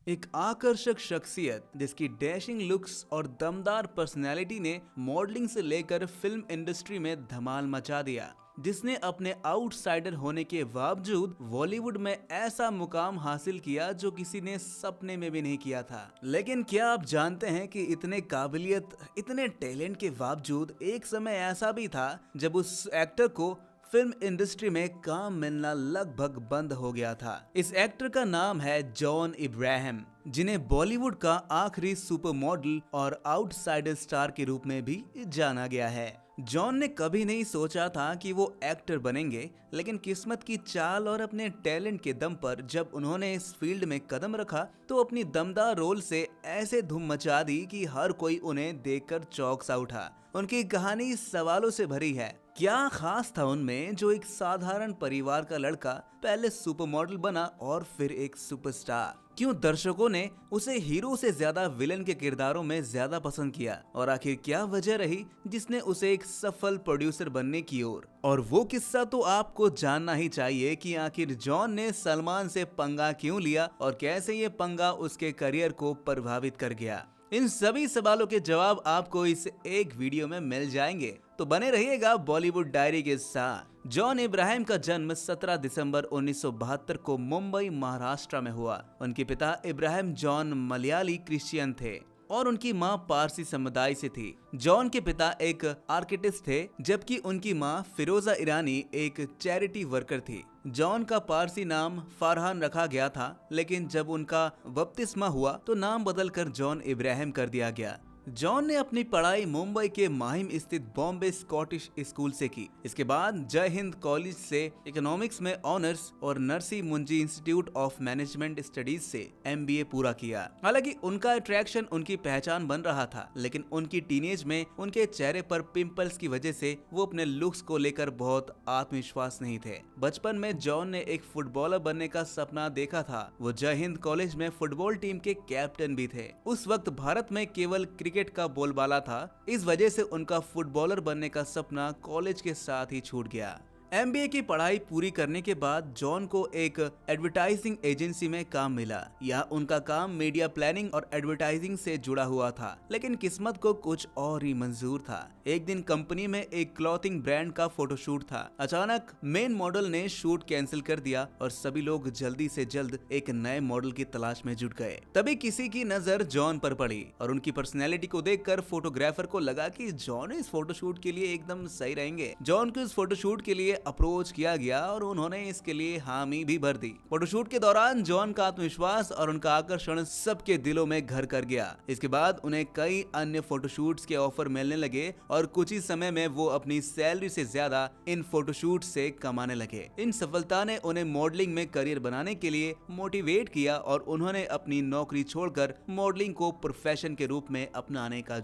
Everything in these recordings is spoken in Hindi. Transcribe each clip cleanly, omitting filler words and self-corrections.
एक आकर्षक शख्सियत जिसकी डैशिंग लुक्स और दमदार पर्सनैलिटी ने मॉडलिंग से लेकर फिल्म इंडस्ट्री में धमाल मचा दिया, जिसने अपने आउटसाइडर होने के बावजूद बॉलीवुड में ऐसा मुकाम हासिल किया जो किसी ने सपने में भी नहीं किया था। लेकिन क्या आप जानते हैं कि इतने काबिलियत, इतने टैलेंट के बावजूद एक समय ऐसा भी था जब उस एक्टर को फिल्म इंडस्ट्री में काम मिलना लगभग बंद हो गया था। इस एक्टर का नाम है जॉन इब्राहिम, जिन्हें बॉलीवुड का आखिरी सुपर मॉडल और आउटसाइडर स्टार के रूप में भी जाना गया है। जॉन ने कभी नहीं सोचा था कि वो एक्टर बनेंगे, लेकिन किस्मत की चाल और अपने टैलेंट के दम पर जब उन्होंने इस फील्ड में कदम रखा तो अपनी दमदार रोल से ऐसे धूम मचा दी कि हर कोई उन्हें देखकर चौंक सा उठा। उनकी कहानी सवालों से भरी है। क्या खास था उनमें जो एक साधारण परिवार का लड़का पहले सुपर मॉडल बना और फिर एक सुपरस्टार? क्यों दर्शकों ने उसे हीरो से ज्यादा विलन के किरदारों में ज्यादा पसंद किया? और आखिर क्या वजह रही जिसने उसे एक सफल प्रोड्यूसर बनने की ओर? और वो किस्सा तो आपको जानना ही चाहिए कि आखिर जॉन ने सलमान से पंगा क्यों लिया और कैसे ये पंगा उसके करियर को प्रभावित कर गया। इन सभी सवालों के जवाब आपको इस एक वीडियो में मिल जाएंगे, तो बने रहिएगा बॉलीवुड डायरी के साथ। जॉन इब्राहिम का जन्म 17 दिसंबर 1972 को मुंबई, महाराष्ट्र में हुआ। उनके पिता इब्राहिम जॉन मलयाली क्रिश्चियन थे और उनकी मां पारसी समुदाय से थी। जॉन के पिता एक आर्किटेक्ट थे, जबकि उनकी मां फिरोजा ईरानी एक चैरिटी वर्कर थी। जॉन का पारसी नाम फरहान रखा गया था, लेकिन जब उनका बपतिस्मा हुआ तो नाम बदलकर जॉन इब्राहिम कर दिया गया। जॉन ने अपनी पढ़ाई मुंबई के माहिम स्थित बॉम्बे स्कॉटिश स्कूल से की। इसके बाद जय हिंद कॉलेज से इकोनॉमिक्स में ऑनर्स और नरसी मुंजी इंस्टीट्यूट ऑफ मैनेजमेंट स्टडीज से MBA पूरा किया। हालांकि उनका अट्रैक्शन उनकी पहचान बन रहा था, लेकिन उनकी टीनेज में उनके चेहरे पर पिंपल्स की वजह से वो अपने लुक्स को लेकर बहुत आत्मविश्वास नहीं थे। बचपन में जॉन ने एक फुटबॉलर बनने का सपना देखा था। वो जय हिंद कॉलेज में फुटबॉल टीम के कैप्टन भी थे। उस वक्त भारत में केवल क्रिकेट का बोलबाला था, इस वजह से उनका फुटबॉलर बनने का सपना कॉलेज के साथ ही छूट गया। MBA की पढ़ाई पूरी करने के बाद जॉन को एक एडवर्टाइजिंग एजेंसी में काम मिला। यह उनका काम मीडिया प्लानिंग और एडवर्टाइजिंग से जुड़ा हुआ था, लेकिन किस्मत को कुछ और ही मंजूर था। एक दिन कंपनी में एक क्लॉथिंग ब्रांड का फोटोशूट था। अचानक मेन मॉडल ने शूट कैंसिल कर दिया और सभी लोग जल्दी से जल्द एक नए मॉडल की तलाश में जुट गए। तभी किसी की नजर जॉन पर पड़ी और उनकी पर्सनैलिटी को देखकर फोटोग्राफर को लगा कि जॉन इस फोटोशूट के लिए एकदम सही रहेंगे। जॉन को इस फोटोशूट के लिए अप्रोच किया गया और उन्होंने इसके लिए हामी भी भर दी। फोटोशूट के दौरान जॉन का आत्मविश्वास और उनका आकर्षण सबके दिलों में घर कर गया। इसके बाद उन्हें कई अन्य फोटोशूट्स के ऑफर मिलने लगे और कुछ ही समय में वो अपनी सैलरी से ज्यादा इन फोटोशूट से कमाने लगे। इन सफलता ने उन्हें मॉडलिंग में करियर बनाने के लिए मोटिवेट किया और उन्होंने अपनी नौकरी छोड़कर मॉडलिंग को प्रोफेशन के रूप में अपनाने का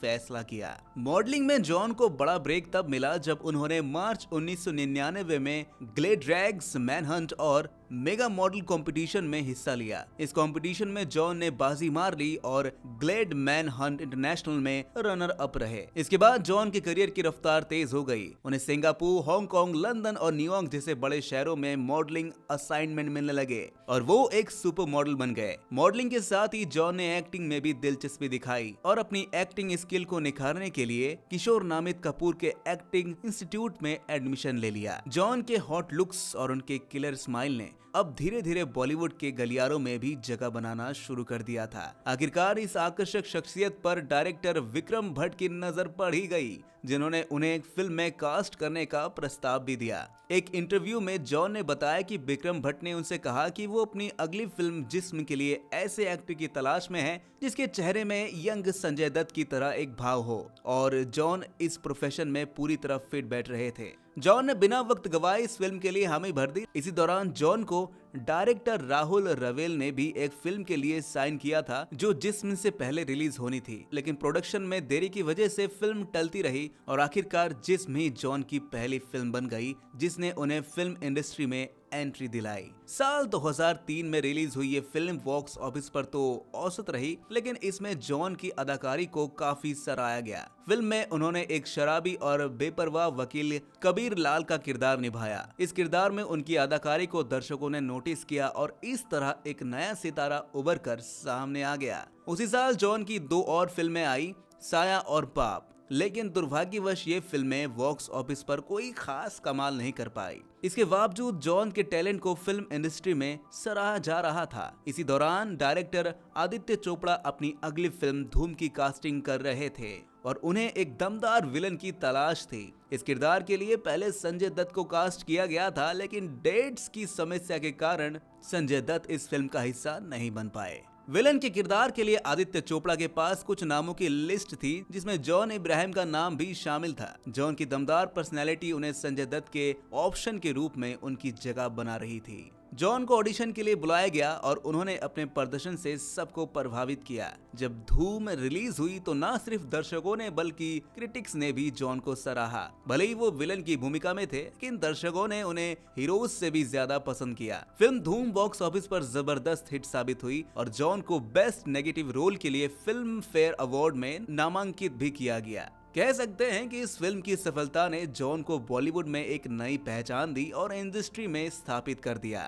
फैसला किया। मॉडलिंग में जॉन को बड़ा ब्रेक तब मिला जब उन्होंने मार्च 1999 में ग्लेड रैग्स मैनहंट और मेगा मॉडल कंपटीशन में हिस्सा लिया। इस कंपटीशन में जॉन ने बाजी मार ली और ग्लेड मैनहंट इंटरनेशनल में रनर अप रहे। इसके बाद जॉन के करियर की रफ्तार तेज हो गई। उन्हें सिंगापुर, हांगकांग, लंदन और न्यूयॉर्क जैसे बड़े शहरों में मॉडलिंग असाइनमेंट मिलने लगे और वो एक सुपर मॉडल बन गए। मॉडलिंग के साथ ही जॉन ने एक्टिंग में भी दिलचस्पी दिखाई और अपनी एक्टिंग स्किल को निखारने के लिए किशोर नामित कपूर के एक्टिंग इंस्टीट्यूट में एडमिशन ले लिया। जॉन के हॉट लुक्स और उनके किलर स्माइल ने अब धीरे धीरे बॉलीवुड के गलियारों में भी जगह बनाना शुरू कर दिया था। आखिरकार इस आकर्षक शख्सियत पर डायरेक्टर विक्रम भट्ट की नजर पड़ ही गई, जिन्होंने उन्हें एक फिल्म में कास्ट करने का प्रस्ताव भी दिया। एक इंटरव्यू में जॉन ने बताया कि विक्रम भट्ट ने उनसे कहा कि वो अपनी अगली फिल्म जिस्म के लिए ऐसे एक्टर की तलाश में है जिसके चेहरे में यंग संजय दत्त की तरह एक भाव हो, और जॉन इस प्रोफेशन में पूरी तरह फिट बैठ रहे थे। जॉन ने बिना वक्त गवाए इस फिल्म के लिए हामी भर दी। इसी दौरान जॉन को डायरेक्टर राहुल रवेल ने भी एक फिल्म के लिए साइन किया था जो जिस्म से पहले रिलीज होनी थी, लेकिन प्रोडक्शन में देरी की वजह से फिल्म टलती रही और आखिरकार जिस्म ही जॉन की पहली फिल्म बन गई, जिसने उन्हें फिल्म इंडस्ट्री में एंट्री दिलाई। साल 2003 में रिलीज हुई ये फिल्म बॉक्स ऑफिस पर तो औसत रही, लेकिन इसमें जॉन की अदाकारी को काफी सराहा गया। फिल्म में उन्होंने एक शराबी और बेपरवाह वकील कबीर लाल का किरदार निभाया। इस किरदार में उनकी अदाकारी को दर्शकों ने नोटिस किया और इस तरह एक नया सितारा उभर कर सामने आ गया। उसी साल जॉन की 2 और फिल्में आई, साया और पाप, लेकिन दुर्भाग्यवश ये फिल्में बॉक्स ऑफिस पर कोई खास कमाल नहीं कर पाई। इसके बावजूद जॉन के टैलेंट को फिल्म इंडस्ट्री में सराहा जा रहा था। इसी दौरान डायरेक्टर आदित्य चोपड़ा अपनी अगली फिल्म धूम की कास्टिंग कर रहे थे और उन्हें एक दमदार विलन की तलाश थी। इस किरदार के लिए पहले संजय दत्त को कास्ट किया गया था, लेकिन डेट्स की समस्या के कारण संजय दत्त इस फिल्म का हिस्सा नहीं बन पाए। विलन के किरदार के लिए आदित्य चोपड़ा के पास कुछ नामों की लिस्ट थी, जिसमें जॉन इब्राहिम का नाम भी शामिल था। जॉन की दमदार पर्सनैलिटी उन्हें संजय दत्त के ऑप्शन के रूप में उनकी जगह बना रही थी। जॉन को ऑडिशन के लिए बुलाया गया और उन्होंने अपने प्रदर्शन से सबको प्रभावित किया। जब धूम रिलीज हुई तो न सिर्फ दर्शकों ने बल्कि क्रिटिक्स ने भी जॉन को सराहा। भले ही वो विलन की भूमिका में थे, लेकिन दर्शकों ने उन्हें हीरोज से भी ज्यादा पसंद किया। फिल्म धूम बॉक्स ऑफिस पर जबरदस्त हिट साबित हुई और जॉन को बेस्ट नेगेटिव रोल के लिए फिल्म फेयर अवार्ड में नामांकित भी किया गया। कह सकते हैं कि इस फिल्म की सफलता ने जॉन को बॉलीवुड में एक नई पहचान दी और इंडस्ट्री में स्थापित कर दिया।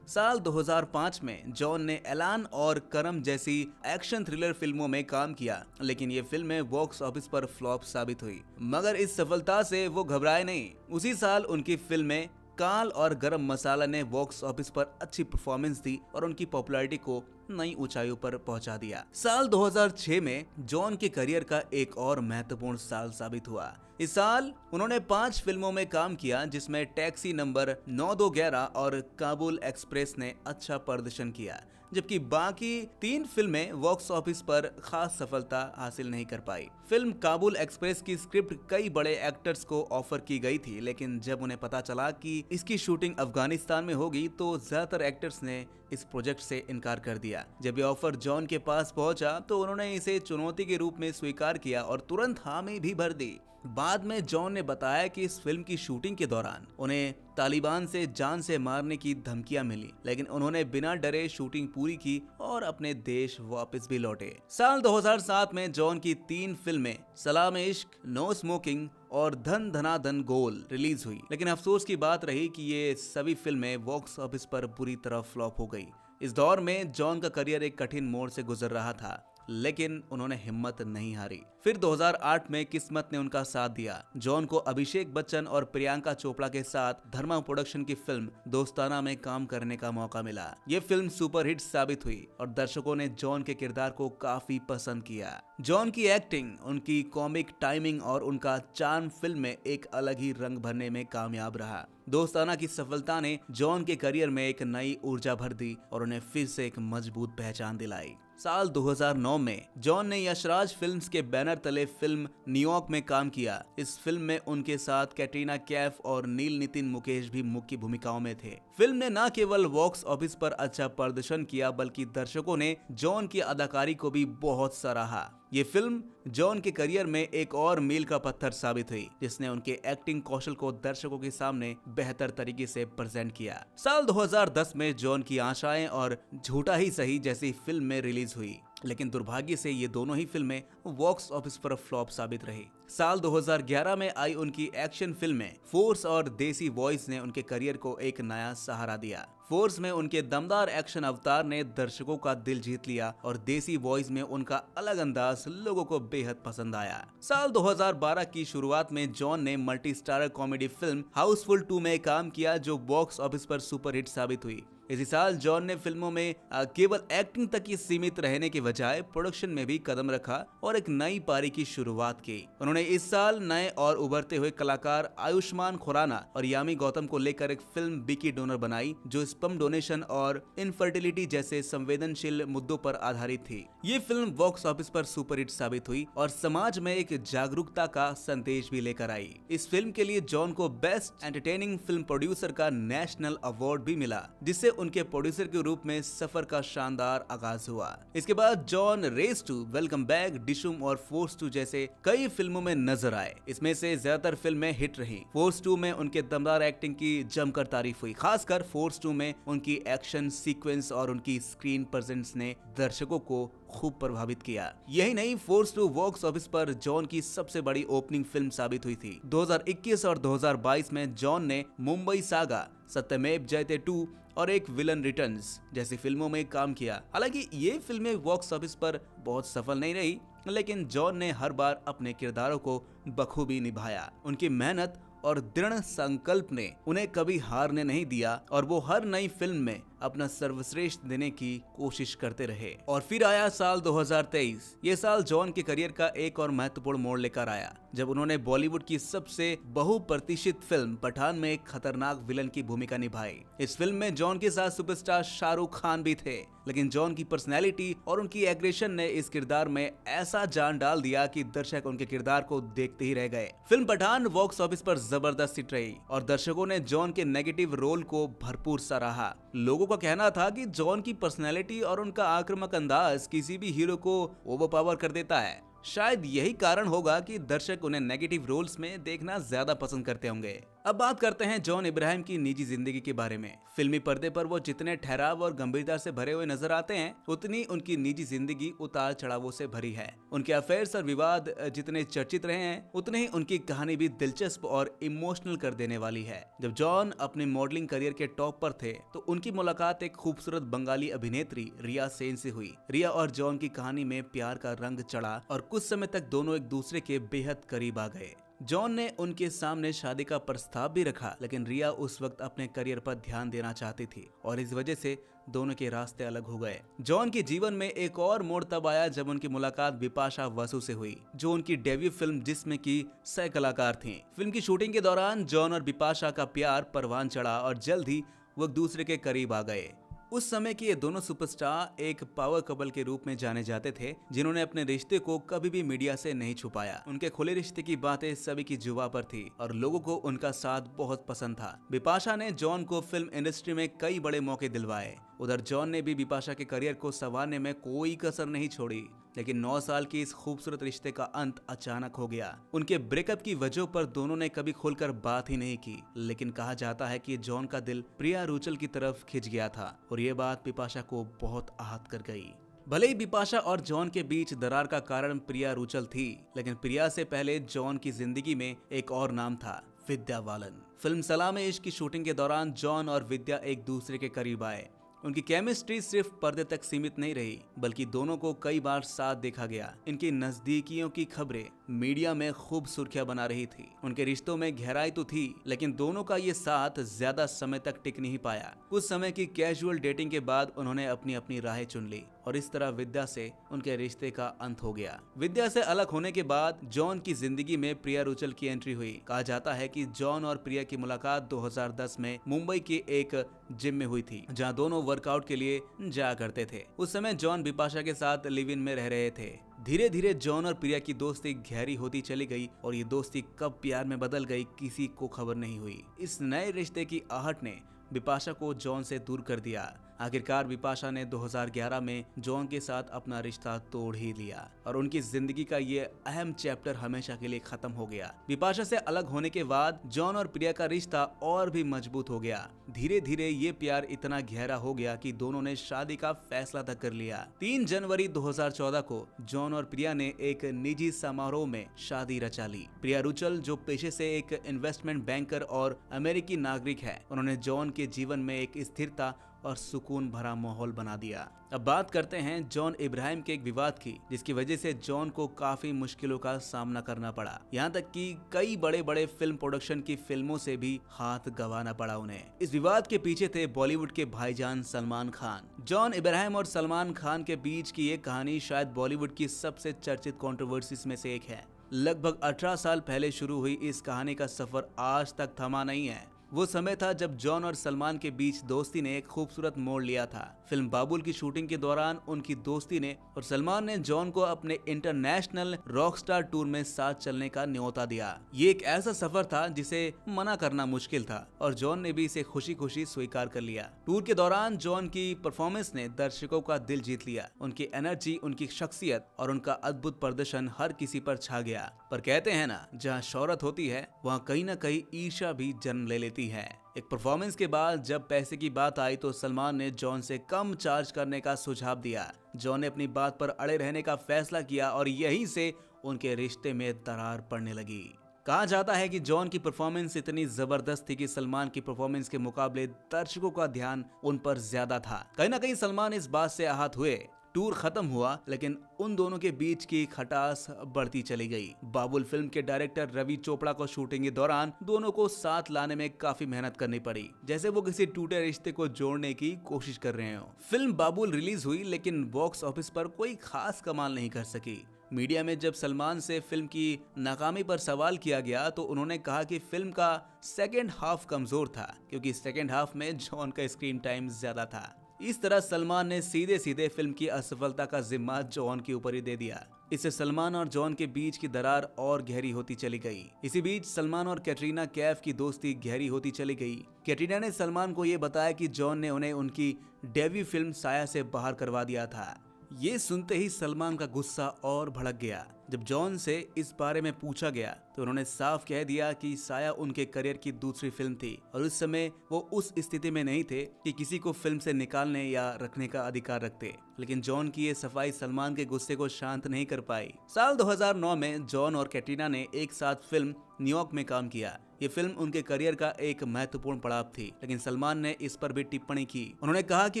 साल 2005 में जॉन ने ऐलान और करम जैसी एक्शन थ्रिलर फिल्मों में काम किया, लेकिन ये फिल्में बॉक्स ऑफिस पर फ्लॉप साबित हुई। मगर इस सफलता से वो घबराए नहीं। उसी साल उनकी फिल्में काल और गरम मसाला ने बॉक्स ऑफिस पर अच्छी परफॉर्मेंस दी और उनकी पॉपुलैरिटी को नई ऊंचाइयों पर पहुंचा दिया। साल 2006 में जॉन के करियर का एक और महत्वपूर्ण साल साबित हुआ। इस साल उन्होंने 5 फिल्मों में काम किया, जिसमें टैक्सी नंबर 9211 और काबुल एक्सप्रेस ने अच्छा प्रदर्शन किया, जबकि बाकी 3 फिल्में बॉक्स ऑफिस पर खास सफलता हासिल नहीं कर पाई। फिल्म काबुल एक्सप्रेस की स्क्रिप्ट कई बड़े एक्टर्स को ऑफर की गई थी, लेकिन जब उन्हें पता चला कि इसकी शूटिंग अफगानिस्तान में होगी तो ज्यादातर एक्टर्स ने इस प्रोजेक्ट से इनकार कर दिया। जब ये ऑफर जॉन के पास पहुंचा तो उन्होंने इसे चुनौती के रूप में स्वीकार किया और तुरंत हामी भी भर दी। बाद में जॉन ने बताया कि इस फिल्म की शूटिंग के दौरान उन्हें तालिबान से जान से मारने की धमकियां मिली, लेकिन उन्होंने बिना डरे शूटिंग पूरी की और अपने देश वापस भी लौटे। साल 2007 में जॉन की 3 फिल्में सलाम इश्क, नो स्मोकिंग और धन धना धन गोल रिलीज हुई, लेकिन अफसोस की बात रही कि ये सभी फिल्में बॉक्स ऑफिस पर बुरी तरह फ्लॉप हो गई। इस दौर में जॉन का करियर एक कठिन मोड़ से गुजर रहा था, लेकिन उन्होंने हिम्मत नहीं हारी। फिर 2008 में किस्मत ने उनका साथ दिया। जॉन को अभिषेक बच्चन और प्रियंका चोपड़ा के साथ धर्मा प्रोडक्शन की फिल्म दोस्ताना में काम करने का मौका मिला। ये फिल्म सुपरहिट साबित हुई और दर्शकों ने जॉन के किरदार को काफी पसंद किया। जॉन की एक्टिंग, उनकी कॉमिक टाइमिंग और उनका चार्म फिल्म में एक अलग ही रंग भरने में कामयाब रहा। दोस्ताना की सफलता ने जॉन के करियर में एक नई ऊर्जा भर दी और उन्हें फिर से एक मजबूत पहचान दिलाई। साल 2009 में जॉन ने यशराज फिल्म्स के बैनर तले फिल्म न्यूयॉर्क में काम किया। इस फिल्म में उनके साथ कैटरीना कैफ और नील नितिन मुकेश भी मुख्य भूमिकाओं में थे। फिल्म ने न केवल बॉक्स ऑफिस पर अच्छा प्रदर्शन किया, बल्कि दर्शकों ने जॉन की अदाकारी को भी बहुत सराहा। ये फिल्म जॉन के करियर में एक और मील का पत्थर साबित हुई, जिसने उनके एक्टिंग कौशल को दर्शकों के सामने बेहतर तरीके से प्रेजेंट किया। साल 2010 में जॉन की आशाएं और झूठा ही सही जैसी फिल्म में रिलीज हुई, लेकिन दुर्भाग्य से ये दोनों ही फिल्में बॉक्स ऑफिस पर फ्लॉप साबित रही। साल 2011 में आई उनकी एक्शन फिल्में फोर्स और देसी वॉइस ने उनके करियर को एक नया सहारा दिया। फोर्स में उनके दमदार एक्शन अवतार ने दर्शकों का दिल जीत लिया और देसी वॉइस में उनका अलग अंदाज लोगों को बेहद पसंद आया। साल 2012 की शुरुआत में जॉन ने multi starrer comedy film Housefull 2 में काम किया, जो बॉक्स ऑफिस पर सुपरहिट साबित हुई। इसी साल जॉन ने फिल्मों में केवल एक्टिंग तक ही सीमित रहने के बजाय प्रोडक्शन में भी कदम रखा और एक नई पारी की शुरुआत की। उन्होंने इस साल नए और उभरते हुए कलाकार आयुष्मान खुराना और यामी गौतम को लेकर एक फिल्म बिकी डोनर बनाई, जो स्पर्म डोनेशन और इनफर्टिलिटी जैसे संवेदनशील मुद्दों पर आधारित थी। ये फिल्म बॉक्स ऑफिस पर सुपरहिट साबित हुई और समाज में एक जागरूकता का संदेश भी लेकर आई। इस फिल्म के लिए जॉन को बेस्ट एंटरटेनिंग फिल्म प्रोड्यूसर का नेशनल अवार्ड भी मिला, जिससे उनके प्रोड्यूसर के रूप में सफर का शानदार आगाज हुआ। इसके बाद John race two, welcome back, Dishoom और फोर्स 2 जैसे कई फिल्मों में नजर आए। इसमें से ज्यादातर फिल्में हिट रही। फोर्स 2 में उनके दमदार एक्टिंग की जमकर तारीफ हुई। खासकर फोर्स 2 में उनकी एक्शन सीक्वेंस और उनकी स्क्रीन प्रेजेंस ने दर्शकों को खूब प्रभावित किया। यही नहीं, फोर्स 2 बॉक्स ऑफिस पर जॉन की सबसे बड़ी ओपनिंग फिल्म साबित हुई थी। 2021 और 2022 में जॉन ने मुंबई सागा, सत्यमेव जयते 2 और एक विलन रिटर्न्स जैसी फिल्मों में काम किया। हालांकि ये फिल्में बॉक्स ऑफिस पर बहुत सफल नहीं रही, लेकिन जॉन ने हर बार अपने किरदारों को बखूबी निभाया। उनकी मेहनत और दृढ़ संकल्प ने उन्हें कभी हारने नहीं दिया और वो हर नई फिल्म में अपना सर्वश्रेष्ठ देने की कोशिश करते रहे। और फिर आया साल 2023। ये साल जॉन के करियर का एक और महत्वपूर्ण मोड़ लेकर आया, जब उन्होंने बॉलीवुड की सबसे बहुप्रतीक्षित फिल्म पठान में एक खतरनाक विलन की भूमिका निभाई। इस फिल्म में जॉन के साथ सुपरस्टार शाहरुख खान भी थे, लेकिन जॉन की पर्सनैलिटी और उनकी एग्रेशन ने इस किरदार में ऐसा जान डाल दिया कि दर्शक उनके किरदार को देखते ही रह गए। फिल्म पठान बॉक्स ऑफिस पर जबरदस्त हिट रही और दर्शकों ने जॉन के नेगेटिव रोल को भरपूर सराहा। लोगों का कहना था कि जॉन की पर्सनैलिटी और उनका आक्रामक अंदाज किसी भी हीरो को ओवरपावर कर देता है। शायद यही कारण होगा कि दर्शक उन्हें नेगेटिव रोल्स में देखना ज्यादा पसंद करते होंगे। अब बात करते हैं जॉन इब्राहिम की निजी जिंदगी के बारे में। फिल्मी पर्दे पर वो जितने ठहराव और गंभीरता से भरे हुए नजर आते हैं, उतनी उनकी निजी जिंदगी उतार चढ़ावों से भरी है। उनके अफेयर्स और विवाद जितने चर्चित रहे हैं, उतने ही उनकी कहानी भी दिलचस्प और इमोशनल कर देने वाली है। जब जॉन अपने मॉडलिंग करियर के टॉप पर थे, तो उनकी मुलाकात एक खूबसूरत बंगाली अभिनेत्री रिया सेन से हुई। रिया और जॉन की कहानी में प्यार का रंग चढ़ा और कुछ समय तक दोनों एक दूसरे के बेहद करीब आ गए। जॉन ने उनके सामने शादी का प्रस्ताव भी रखा, लेकिन रिया उस वक्त अपने करियर पर ध्यान देना चाहती थी और इस वजह से दोनों के रास्ते अलग हो गए। जॉन के जीवन में एक और मोड़ तब आया जब उनकी मुलाकात बिपाशा बसु से हुई, जो उनकी डेब्यू फिल्म जिसमें की सह कलाकार थीं। फिल्म की शूटिंग के दौरान जॉन और बिपाशा का प्यार परवान चढ़ा और जल्द ही वो एक दूसरे के करीब आ गए। उस समय के ये दोनों सुपरस्टार एक पावर कपल के रूप में जाने जाते थे, जिन्होंने अपने रिश्ते को कभी भी मीडिया से नहीं छुपाया। उनके खुले रिश्ते की बातें सभी की जुबां पर थी और लोगों को उनका साथ बहुत पसंद था। बिपाशा ने जॉन को फिल्म इंडस्ट्री में कई बड़े मौके दिलवाए। उधर जॉन ने भी बिपाशा के करियर को संवारने में कोई कसर नहीं छोड़ी, लेकिन 9 साल की इस खूबसूरत रिश्ते का अंत अचानक हो गया। उनके ब्रेकअप की वजह पर दोनों ने कभी खुलकर बात ही नहीं की, लेकिन कहा जाता है कि जॉन का दिल प्रिया रुचल की तरफ खिंच गया था और ये बात बिपाशा को बहुत आहत कर गई। भले ही बिपाशा और जॉन के बीच दरार का कारण प्रिया रुचल थी, लेकिन प्रिया से पहले जॉन की जिंदगी में एक और नाम था, विद्या बालन। फिल्म सलाम इश्क की शूटिंग के दौरान जॉन और विद्या एक दूसरे के करीब आए। उनकी केमिस्ट्री सिर्फ पर्दे तक सीमित नहीं रही, बल्कि दोनों को कई बार साथ देखा गया। इनकी नजदीकियों की खबरें मीडिया में खूब सुर्खियां बना रही थी। उनके रिश्तों में गहराई तो थी, लेकिन दोनों का ये साथ ज्यादा समय तक टिक नहीं पाया। कुछ समय की कैजुअल डेटिंग के बाद उन्होंने अपनी अपनी राहें चुन ली और इस तरह विद्या से उनके रिश्ते का अंत हो गया। विद्या से अलग होने के बाद जॉन की जिंदगी में प्रिया रुचल की एंट्री हुई। कहा जाता है कि जॉन और प्रिया की मुलाकात 2010 में मुंबई के एक जिम में हुई थी, जहां दोनों वर्कआउट के लिए जाया करते थे। उस समय जॉन बिपाशा के साथ लिव इन में रह रहे थे। धीरे धीरे जॉन और प्रिया की दोस्ती गहरी होती चली गई और ये दोस्ती कब प्यार में बदल गई, किसी को खबर नहीं हुई। इस नए रिश्ते की आहट ने बिपाशा को जॉन से दूर कर दिया। आखिरकार बिपाशा ने 2011 में जॉन के साथ अपना रिश्ता तोड़ ही लिया और उनकी जिंदगी का ये अहम चैप्टर हमेशा के लिए खत्म हो गया। बिपाशा से अलग होने के बाद जॉन और प्रिया का रिश्ता और भी मजबूत हो गया। धीरे धीरे ये प्यार इतना गहरा हो गया कि दोनों ने शादी का फैसला तक कर लिया। 3 जनवरी 2014 को जॉन और प्रिया ने एक निजी समारोह में शादी रचा ली। प्रिया रुचल, जो पेशे से एक इन्वेस्टमेंट बैंकर और अमेरिकी नागरिक है, उन्होंने जॉन के जीवन में एक स्थिरता और सुकून भरा माहौल बना दिया। अब बात करते हैं जॉन इब्राहिम के एक विवाद की, जिसकी वजह से जॉन को काफी मुश्किलों का सामना करना पड़ा। यहाँ तक कि कई बड़े बड़े फिल्म प्रोडक्शन की फिल्मों से भी हाथ गंवाना पड़ा उन्हें। इस विवाद के पीछे थे बॉलीवुड के भाईजान सलमान खान। जॉन इब्राहिम और सलमान खान के बीच की ये कहानी शायद बॉलीवुड की सबसे चर्चित कंट्रोवर्सीज में से एक है। लगभग 18 साल पहले शुरू हुई इस कहानी का सफर आज तक थमा नहीं है। वो समय था जब जॉन और सलमान के बीच दोस्ती ने एक खूबसूरत मोड़ लिया था। फिल्म बाबुल की शूटिंग के दौरान उनकी दोस्ती ने और सलमान ने जॉन को अपने इंटरनेशनल रॉकस्टार टूर में साथ चलने का न्योता दिया। ये एक ऐसा सफर था जिसे मना करना मुश्किल था और जॉन ने भी इसे खुशी खुशी स्वीकार कर लिया। टूर के दौरान जॉन की परफॉर्मेंस ने दर्शकों का दिल जीत लिया। उनकी एनर्जी, उनकी शख्सियत और उनका अद्भुत प्रदर्शन हर किसी पर छा गया। पर कहते हैं ना, जहाँ शोहरत होती है वहाँ कहीं ना कहीं ईर्ष्या भी जन्म ले लेती है। एक परफॉर्मेंस के बाद जब पैसे की बात आई तो सलमान ने जॉन से कम चार्ज करने का सुझाव दिया। जॉन ने अपनी बात पर अड़े रहने का फैसला किया और यहीं से उनके रिश्ते में दरार पड़ने लगी। कहा जाता है कि जॉन की परफॉर्मेंस इतनी जबरदस्त थी कि सलमान की परफॉर्मेंस के मुकाबले दर्शकों का ध्यान उन पर ज्यादा था। कहीं ना कहीं सलमान इस बात से आहत हुए। टूर खत्म हुआ लेकिन उन दोनों के बीच की खटास बढ़ती चली गई। बाबुल फिल्म के डायरेक्टर रवि चोपड़ा को शूटिंग के दौरान दोनों को साथ लाने में काफी मेहनत करनी पड़ी, जैसे वो किसी टूटे रिश्ते को जोड़ने की कोशिश कर रहे हो। फिल्म बाबुल रिलीज हुई लेकिन बॉक्स ऑफिस पर कोई खास कमाल नहीं कर सकी। मीडिया में जब सलमान से फिल्म की नाकामी पर सवाल किया गया तो उन्होंने कहा कि फिल्म का सेकेंड हाफ कमजोर था क्योंकि सेकेंड हाफ में जॉन का स्क्रीन टाइम ज्यादा था। इस तरह सलमान ने सीधे सीधे फिल्म की असफलता का जिम्मा जॉन के ऊपर ही दे दिया। इससे सलमान और जॉन के बीच की दरार और गहरी होती चली गई। इसी बीच सलमान और कैटरीना कैफ की दोस्ती गहरी होती चली गई। कैटरीना ने सलमान को ये बताया कि जॉन ने उन्हें उनकी डेब्यू फिल्म साया से बाहर करवा दिया था। ये सुनते ही सलमान का गुस्सा और भड़क गया। जब जॉन से इस बारे में पूछा गया तो उन्होंने साफ कह दिया कि साया उनके करियर की दूसरी फिल्म थी और उस समय वो उस स्थिति में नहीं थे कि किसी को फिल्म से निकालने या रखने का अधिकार रखते। लेकिन जॉन की ये सफाई सलमान के गुस्से को शांत नहीं कर पाई। साल 2009 में जॉन और कैटरीना ने एक साथ फिल्म न्यूयॉर्क में काम किया। ये फिल्म उनके करियर का एक महत्वपूर्ण पड़ाव थी, लेकिन सलमान ने इस पर भी टिप्पणी की। उन्होंने कहा कि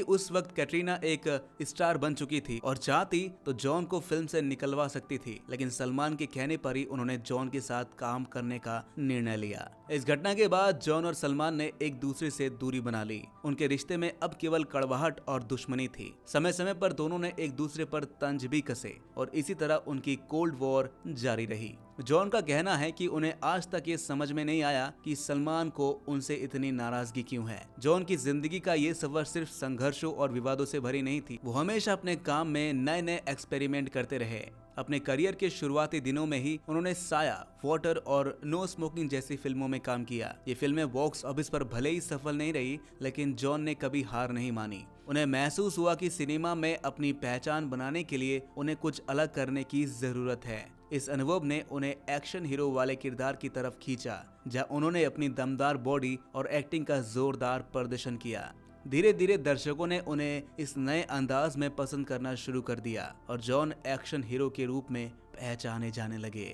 उस वक्त कैटरीना एक स्टार बन चुकी थी और चाहती तो जॉन को फिल्म से निकलवा सकती थी, लेकिन सलमान के कहने पर ही उन्होंने जॉन के साथ काम करने का निर्णय लिया। इस घटना के बाद जॉन और सलमान ने एक दूसरे से दूरी बना ली। उनके रिश्ते में अब केवल कड़वाहट और दुश्मनी थी। समय समय पर दोनों ने एक दूसरे पर तंज भी कसे और इसी तरह उनकी कोल्ड वॉर जारी रही। जॉन का कहना है कि उन्हें आज तक ये समझ में नहीं आया कि सलमान को उनसे इतनी नाराजगी क्यों है। जॉन की जिंदगी का ये सफर सिर्फ संघर्षों और विवादों से भरी नहीं थी। वो हमेशा अपने काम में नए नए एक्सपेरिमेंट करते रहे। अपने करियर के शुरुआती दिनों में ही उन्होंने साया, वाटर और नो स्मोकिंग जैसी फिल्मों में काम किया। ये फिल्में बॉक्स ऑफिस पर भले ही सफल नहीं रही, लेकिन जॉन ने कभी हार नहीं मानी। उन्हें महसूस हुआ कि सिनेमा में अपनी पहचान बनाने के लिए उन्हें कुछ अलग करने की जरूरत है। इस अनुभव ने उन्हें एक्शन हीरो वाले किरदार की तरफ खींचा, जहां उन्होंने अपनी दमदार बॉडी और एक्टिंग का जोरदार प्रदर्शन किया। धीरे धीरे दर्शकों ने उन्हें इस नए अंदाज में पसंद करना शुरू कर दिया और जॉन एक्शन हीरो के रूप में पहचाने जाने लगे।